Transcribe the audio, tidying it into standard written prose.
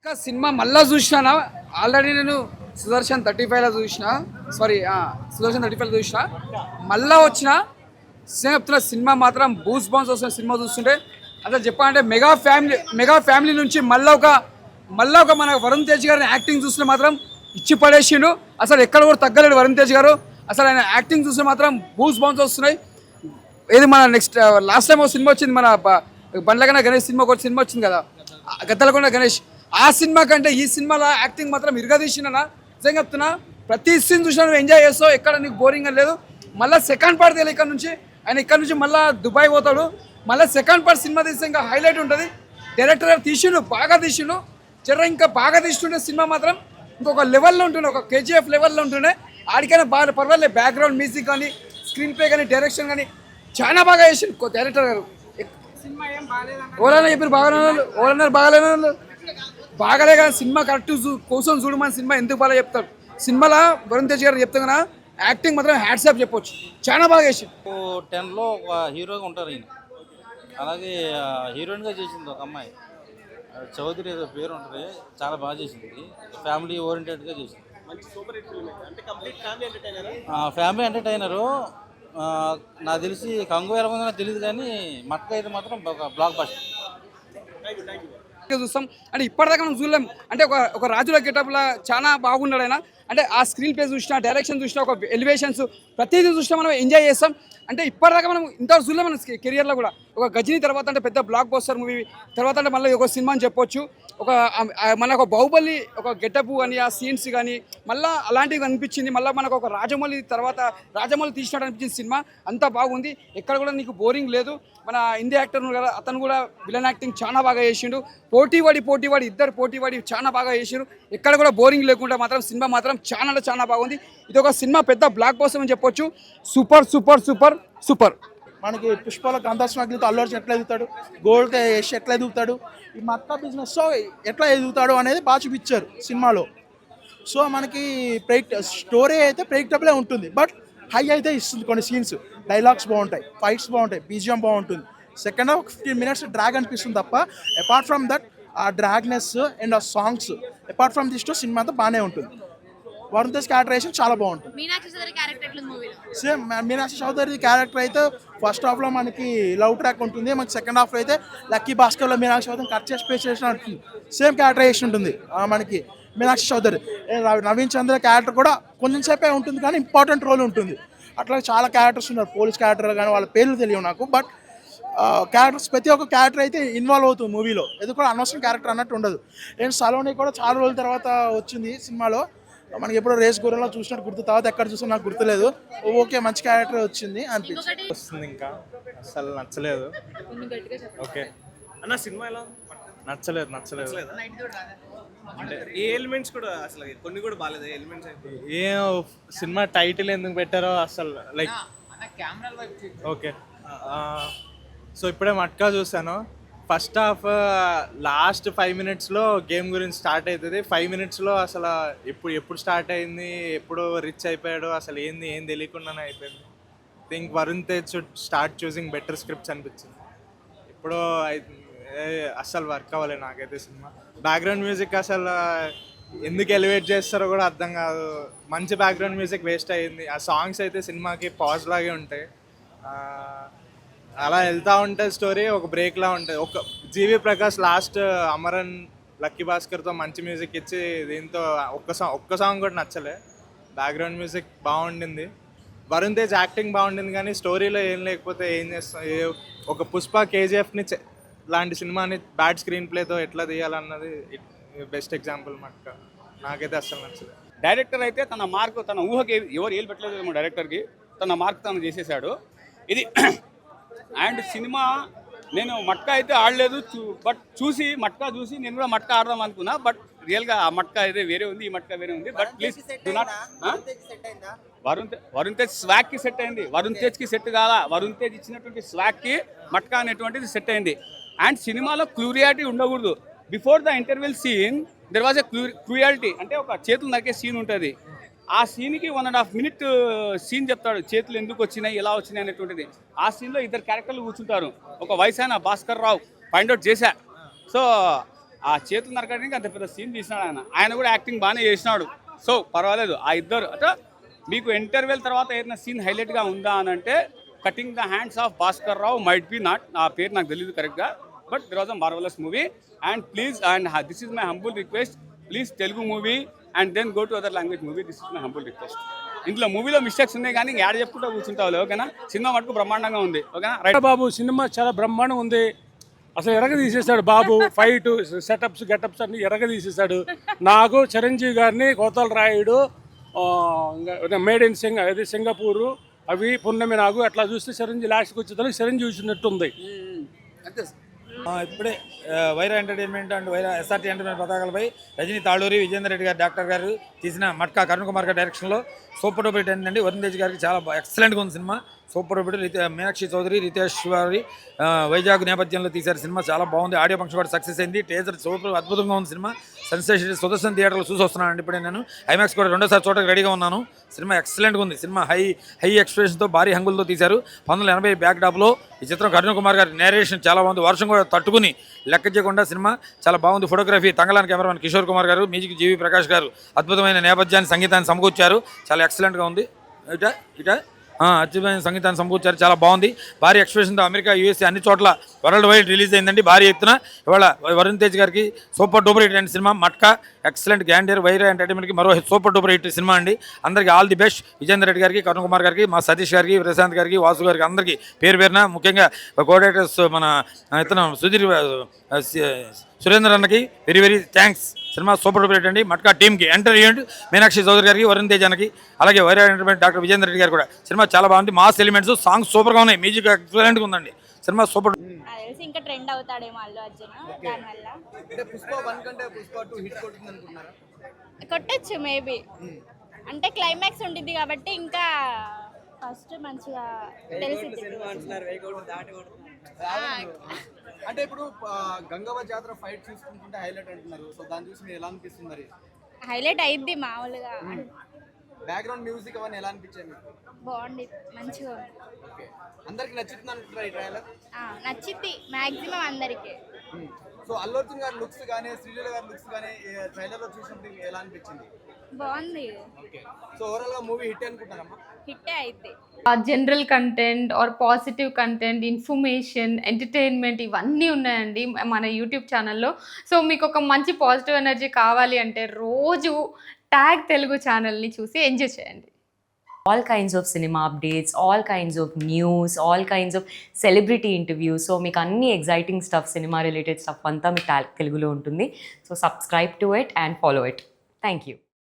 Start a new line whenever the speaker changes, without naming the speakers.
ఇంకా సినిమా మళ్ళా చూసినా ఆల్రెడీ నేను సుదర్శన్ 35లో చూసిన. సారీ, సుదర్శన్ 35లో చూసిన. మళ్ళా వచ్చిన చెప్తున్న సినిమా మాత్రం బూస్ బాన్స్ వస్తున్న సినిమా చూస్తుంటే అసలు చెప్పాలంటే మెగా ఫ్యామిలీ నుంచి మళ్ళా ఒక మన వరుణ్ తేజ్ గారిని యాక్టింగ్ చూస్తే మాత్రం ఇచ్చి పడేసిండు. అసలు ఎక్కడ కూడా తగ్గలేడు వరుణ్ తేజ్ గారు. అసలు ఆయన యాక్టింగ్ చూస్తే మాత్రం బూస్ బాన్స్ వస్తున్నాయి. ఏది మన నెక్స్ట్ లాస్ట్ టైం ఒక సినిమా వచ్చింది, మన బండ్లగన గణేష్ సినిమా ఒక సినిమా వచ్చింది కదా, గద్దలకొండ గణేష్. ఆ సినిమా కంటే ఈ సినిమాలో యాక్టింగ్ మాత్రం ఇరగదీసినా. నిజంగా చెప్తున్నా, ప్రతి సీన్ చూసినా నువ్వు ఎంజాయ్ చేస్తావు, ఎక్కడ నీకు బోరింగ్ అని లేదు. మళ్ళీ సెకండ్ పార్ట్ తెలియదు ఇక్కడ నుంచి మళ్ళీ దుబాయ్ పోతాడు. మళ్ళీ సెకండ్ పార్ట్ సినిమా తీస్తే ఇంకా హైలైట్ ఉంటుంది. డైరెక్టర్ గారు బాగా తీసిండు. ఇంకా బాగా తీస్తుంటే సినిమా మాత్రం ఇంకొక లెవెల్లో ఉంటుండే, ఒక కేజీఎఫ్ లెవెల్లో ఉంటుండే. ఆడికైనా బాగా పర్వాలేదు, బ్యాక్గ్రౌండ్ మ్యూజిక్ కానీ, స్క్రీన్ ప్లే కానీ, డైరెక్షన్ కానీ చాలా బాగా చేసిండు డైరెక్టర్ గారు. ఎవరైనా చెప్పారు బాగాలేని బాగాలే కానీ సినిమా కరెక్ట్ కోసం చూడమని సినిమా ఎందుకు బాగా చెప్తాడు. సినిమాలో వరుణ్ తేజ్ గారు చెప్తా కదా, యాక్టింగ్ మాత్రం హ్యాట్సాప్ చెప్పొచ్చు, చాలా బాగా చేసిండు.
10లో ఒక హీరోగా ఉంటారు ఈయన. అలాగే హీరోయిన్గా చేసింది ఒక అమ్మాయి, చౌదరి ఏదో పేరు ఉంటుంది, చాలా బాగా చేసింది. ఫ్యామిలీ ఓరియంటెడ్గా చేసింది. Family entertainer. నాకు తెలిసి కంగు ఎలా ఉందో తెలియదు కానీ మట్క అయితే మాత్రం ఒక బ్లాక్ బస్టర్
చూస్తాం. అంటే ఇప్పటిదాకా మనం చూడలేం. అంటే ఒక రాజుల గెటప్లా చాలా బాగున్నాడు ఆయన. అంటే ఆ స్క్రీన్ ప్లే చూసినా, డైరెక్షన్ చూసినా, ఒక ఎలివేషన్స్ ప్రతిదీ చూసినా మనం ఎంజాయ్ చేస్తాం. అంటే ఇప్పటిదాకా మనం ఇంతవరకు చూడలేం మన కెరియర్లో కూడా. ఒక గజనీ తర్వాత అంటే పెద్ద బ్లాక్ బస్టర్ మూవీ తర్వాత అంటే మళ్ళీ ఒక సినిమా అని చెప్పొచ్చు. మనకు బాహుబలి ఒక గెటప్ కానీ, ఆ సీన్స్ కానీ మళ్ళీ అలాంటివి అనిపించింది. మళ్ళీ మనకు ఒక రాజమౌళి తీసినట్టు అనిపించింది సినిమా. అంతా బాగుంది, ఎక్కడ కూడా నీకు బోరింగ్ లేదు. మన హిందీ యాక్టర్ కదా, అతను కూడా విలన్ యాక్టింగ్ చాలా బాగా చేసిండు. ఇద్దరు పోటీవాడి చాలా బాగా చేసిండు. ఎక్కడ కూడా బోరింగ్ లేకుండా మాత్రం సినిమా మాత్రం చాలా బాగుంది. ఇది ఒక సినిమా పెద్ద బ్లాక్ బస్టర్ అని చెప్పొచ్చు. Super super super super.
మనకి పుష్పలో గంధాస్వాగ్లితో అల్లు అర్జున్ ఎట్లా ఎదుగుతాడు, గోల్డ్తో యష్ ఎట్లా ఎదుగుతాడు, ఈ మక్క బిజినెస్ సో ఎట్లా ఎదుగుతాడు అనేది బాగా చూపించారు సినిమాలో. సో మనకి స్టోరీ అయితే ప్రెడిక్టబులే ఉంటుంది, బట్ హై అయితే ఇస్తుంది. కొన్ని సీన్స్ డైలాగ్స్ బాగుంటాయి, ఫైట్స్ బాగుంటాయి, బీజిఎం బాగుంటుంది. సెకండ్ హాఫ్ 15 minutes డ్రాగ్ అనిపిస్తుంది తప్ప అపార్ట్ ఫ్రమ్ దట్ ఆ డ్రాగ్నెస్ అండ్ ఆ songs apart from this cinema అంతా బాగానే ఉంటుంది. వరుణ్ తేజ్ క్యారెక్టరేషన్ చాలా బాగుంటుంది. సేమ్ మీనాక్షి చౌదరి క్యారెక్టర్ అయితే ఫస్ట్ హాఫ్లో మనకి లవ్ ట్రాక్ ఉంటుంది, మనకి సెకండ్ హాఫ్లో అయితే లక్కీ భాస్కర్లో మీనాక్షి చౌదరి కట్ చేసి పే చేసిన ఉంటుంది. సేమ్ క్యారెక్టరేషన్ ఉంటుంది మనకి మీనాక్షి చౌదరి. నవీన్ చంద్ర క్యారెక్టర్ కూడా కొంచెం సేపే ఉంటుంది కానీ ఇంపార్టెంట్ రోల్ ఉంటుంది. అట్లా చాలా క్యారెక్టర్స్ ఉన్నారు, పోలీస్ క్యారెక్టర్ కానీ వాళ్ళ పేర్లు తెలియవు నాకు. బట్ క్యారెక్టర్స్ ప్రతి ఒక్క క్యారెక్టర్ అయితే ఇన్వాల్వ్ అవుతుంది మూవీలో. ఇది కూడా అనవసరం క్యారెక్టర్ అన్నట్టు ఉండదు. నేను సలోని కూడా చాలా రోజుల తర్వాత వచ్చింది సినిమాలో. మనకి ఎప్పుడో రేస్ గుర్రంలో చూసినట్టు గుర్తు, తర్వాత ఎక్కడ చూసినా నాకు గుర్తులేదు. ఓకే, మంచి క్యారెక్టర్ వచ్చింది అనిపించింది.
వస్తుంది ఇంకా అసలు నచ్చలేదు. ఓకే
అన్న సినిమా ఎలా
నచ్చలేదు
అంటే ఏ ఎలిమెంట్స్ కూడా అసలు కొన్ని కూడా బాగాలేదు ఎలిమెంట్స్ అయితే.
ఏ సినిమా టైటిల్ ఎందుకు పెట్టారో అసలు లైక్ ఓకే. సో ఇప్పుడే మట్కా చూసాను. ఫస్ట్ హాఫ్ లాస్ట్ 5 minutesలో గేమ్ గురించి స్టార్ట్ అవుతుంది. 5 minutesలో అసలు ఎప్పుడు స్టార్ట్ అయింది, ఎప్పుడు రిచ్ అయిపోయాడు, అసలు ఏం తెలియకుండానే అయిపోయింది. Think Varun Tej should start choosing better scripts అనిపించింది. ఇప్పుడు అస్సలు వర్క్ అవ్వలేదు నాకైతే సినిమా. బ్యాక్గ్రౌండ్ మ్యూజిక్ అసలు ఎందుకు ఎలివేట్ చేస్తారో కూడా అర్థం కాదు. మంచి బ్యాక్గ్రౌండ్ మ్యూజిక్ వేస్ట్ అయ్యింది. ఆ సాంగ్స్ అయితే సినిమాకి పాజ్ లాగే ఉంటాయి. అలా వెళ్తూ ఉంటుంది స్టోరీ, ఒక బ్రేక్లా ఉంటుంది. ఒక జీవి ప్రకాష్ లాస్ట్ అమరన్ లక్కీ భాస్కర్తో మంచి మ్యూజిక్ ఇచ్చి దీంతో ఒక్క సాంగ్ కూడా నచ్చలే. బ్యాక్గ్రౌండ్ మ్యూజిక్ బాగుండింది, వరుణ్ తేజ్ యాక్టింగ్ బాగుండింది, కానీ స్టోరీలో ఏం లేకపోతే ఏం చేస్తాం. ఒక పుష్ప కేజీఎఫ్ని లాంటి సినిమాని బ్యాడ్ స్క్రీన్ ప్లేతో ఎట్లా తీయాలన్నది బెస్ట్ ఎగ్జాంపుల్ మటుక. నాకైతే అస్సలు నచ్చలేదు.
డైరెక్టర్ అయితే తన మార్కు, తన ఊహకి ఎవరు ఏలు పెట్టలేదు డైరెక్టర్కి, తన మార్క్ తను చేసేసాడు ఇది. అండ్ సినిమా నేను మట్కా అయితే ఆడలేదు, బట్ మట్కా చూసి నేను కూడా మట్కా ఆడదాం అనుకున్నా. బట్ రియల్గా ఆ మట్కా అయితే వేరే ఉంది, ఈ మట్కా వేరే ఉంది. But please do not. Varun Tej స్వాగ్కి సెట్ అయింది, వరుణ్ తేజ్కి సెట్ కాదా. వరుణ్ తేజ్ ఇచ్చినటువంటి స్వాగ్కి మట్కా అనేటువంటిది సెట్ అయింది. అండ్ సినిమాలో క్లూరియాలిటీ ఉండకూడదు. Before the interval scene there was a cruelty, అంటే ఒక చేతులు నరికే సీన్ ఉంటుంది. ఆ సీన్కి 1.5 minute సీన్ చెప్తాడు, చేతులు ఎందుకు వచ్చినాయి, ఎలా వచ్చినాయి అనేటువంటిది. ఆ సీన్లో 2 క్యారెక్టర్లు కూర్చుంటారు. ఒక వయసైన భాస్కర్ రావు ఫైండ్ అవుట్ చేశా. సో ఆ చేతులు నరకడానికి అంత పెద్ద సీన్ తీసినాడు ఆయన కూడా యాక్టింగ్ బాగానే చేసినాడు. సో పర్వాలేదు ఆ ఇద్దరు. అంటే మీకు ఇంటర్వెల్ తర్వాత ఏదైనా సీన్ హైలైట్గా ఉందా అని అంటే cutting the hands of Bhaskar Rao might be not, ఆ పేరు నాకు తెలియదు కరెక్ట్గా, but there was a marvellous movie. And please, and this is my humble request, please Telugu movie and then go to other language movie. This is my humble request. ఇందులో మూవీలో mistakes ఉన్నాయి కానీ add చెప్పుకుంటూ కూర్చుంటావు, ఓకేనా? సినిమా మటుకు బ్రహ్మాండంగా ఉంది, ఓకేనా? రైట్
బాబు సినిమా చాలా బ్రహ్మాండంగా ఉంది. అసలు ఎరగ తీసేసాడు బాబు. ఫైట్ సెటప్స్ గెటప్స్ అన్ని ఎరగ తీసేసాడు. నాకు చిరంజీవి గారిని కోతల రాయుడు, మేడ్ ఇన్ సింగపూరు అవి పున్నమి నాకు అట్లా చూస్తే చిరంజీవి లాస్ట్కి వచ్చేదానికి చిరంజీవి చూసినట్టుంది.
అంతే.
ఇప్పుడే Vyra entertainment and Vyra SRT entertainment పతాకాలపై రజనీ తాళూరి, విజేందర్ రెడ్డి గారు, డాక్టర్ గారు తీసిన మట్కా కరుణ్ కుమార్ గారి డైరెక్షన్లో సూపర్ డూపర్ హిట్ అయిందండి. వరుణ్ తేజ్ గారికి చాలా ఎక్సలెంట్గా ఉంది సినిమా. Super duper hit. Meenakshi Chaudhary, Ritesh వారి వైజాగ్ నేపథ్యంలో తీశారు సినిమా. చాలా బాగుంది. ఆడియో ఫంక్షన్ కూడా సక్సెస్ అయింది. టేజర్ సూపర్ అద్భుతంగా ఉంది సినిమా. సెన్సేషన్. సుదర్శన్ థియేటర్లో చూసి వస్తున్నానండి ఇప్పుడే నేను. ఐమాక్స్ కూడా రెండోసారి చూడడానికి రెడీగా ఉన్నాను. సినిమా ఎక్సలెంట్గా ఉంది. సినిమా హై ఎక్స్ప్రెషన్తో భారీ హంగులతో తీశారు. 1980 బ్యాక్ డాప్లో ఈ చిత్రం. కరుణ్ కుమార్ గారి నేరేషన్ చాలా బాగుంది. వర్షం కూడా తట్టుకుని లెక్క చేయకుండా సినిమా చాలా బాగుంది. ఫోటోగ్రఫీ తంగళాన్ కెమెరామెన్ కిషోర్ కుమార్ గారు, మ్యూజిక్ జీవి ప్రకాష్ గారు అద్భుతమైన నేపథ్యాన్ని సంగీతాన్ని సమకూర్చారు. చాలా ఎక్సలెంట్గా ఉంది. అద్భుతమైన సంగీతాన్ని సమకూర్చారు. చాలా బాగుంది. భారీ ఎక్స్ప్రెషన్తో అమెరికా, యూఎస్ఏ అన్ని చోట్ల వరల్డ్ వైడ్ రిలీజ్ అయిందండి భారీ ఎత్తున. ఇవాళ వరుణ్ తేజ్ గారికి సూపర్ డూపర్ హిట్ అయిన సినిమా మట్కా. ఎక్సలెంట్. గ్యాండియర్ వైరా ఎంటర్టైన్మెంట్కి మరో సూపర్ డూపర్ హిట్ సినిమా అండి. అందరికీ all the best. Vijender Reddy గారికి, కరుణ్ కుమార్ గారికి, మా సతీష్ గారికి, ప్రశాంత్ గారికి, వాసు గారికి అందరికీ పేరు పేరున, ముఖ్యంగా కోఆర్డినేటర్స్ మన ఇతను సురేందర్ అన్నకి very very thanks. Cinema super duper hit అండి. మట్కా టీమ్కి ఎంటర్ చేయండి. మీనాక్షి చౌదరి గారికి, వరుణ్ తేజ్ అన్నకి, అలాగే వైరా ఎంటర్టైన్మెంట్ డాక్టర్ విజేందర్ రెడ్డి గారు కూడా. సినిమా చాలా బాగుంది. మాస్ ఎలిమెంట్స్, సాంగ్స్ సూపర్గా ఉన్నాయి. మ్యూజిక్ ఎక్సలెంట్గా ఉందండి. Cinema super.
తెలిసి ఇంకా ట్రెండ్ అవుతాడేమో అల్లు అర్జున్ దానివల్ల.
పుష్ప 1 కంటే పుష్ప 2 హిట్ కొట్టింది అనుకుంటున్నారా?
కొట్టచ్చు మేబీ. అంటే క్లైమాక్స్ ఉంటుంది కాబట్టి ఇంకా ఫస్ట్ మంచిగా తెలిసింది.
అంటే ఇప్పుడు గంగవ్వ జాతర ఫైట్ చూసుకుంటుంటే హైలైట్ అంటున్నారు. సో దాన్ని చూసి మీరు ఎలా అనిపిస్తుంది మరి?
హైలైట్ అయింది మామూలుగా.
బ్యాక్గ్రౌండ్ మ్యూజిక్ అవన్నీ ఎలా అనిపించాయి మీకు?
బాగుంది, మంచిగా ఉంది.
ఓకే. అందరికి నచ్చుతుంది అనుకుంటారా ఈ ట్రైలర్?
నచ్చింది మ్యాక్సిమం అందరికి.
సో అల్లు అర్జున్ గారి లుక్స్ కానీ, శ్రీలీల గారి లుక్స్ కానీ ట్రైలర్లో చూసినప్పుడు ఎలా అనిపించింది?
బాగుంది.
ఓకే. సో ఓవరాల్గా మూవీ హిట్ అనుకుంటారమ్మా?
హిట్టే అయితే.
General content or positive content, information, entertainment ఇవన్నీ ఉన్నాయండి మన యూట్యూబ్ ఛానల్లో. సో మీకు ఒక మంచి పాజిటివ్ ఎనర్జీ కావాలి అంటే రోజు ట్యాగ్ తెలుగు ఛానల్ని చూసి ఎంజాయ్ చేయండి.
All kinds of cinema updates, all kinds of news, all kinds of celebrity interviews. So మీకు అన్ని exciting stuff, cinema related stuff అంతా మీకు తెలుగులో ఉంటుంది. So subscribe to it and follow it. Thank you.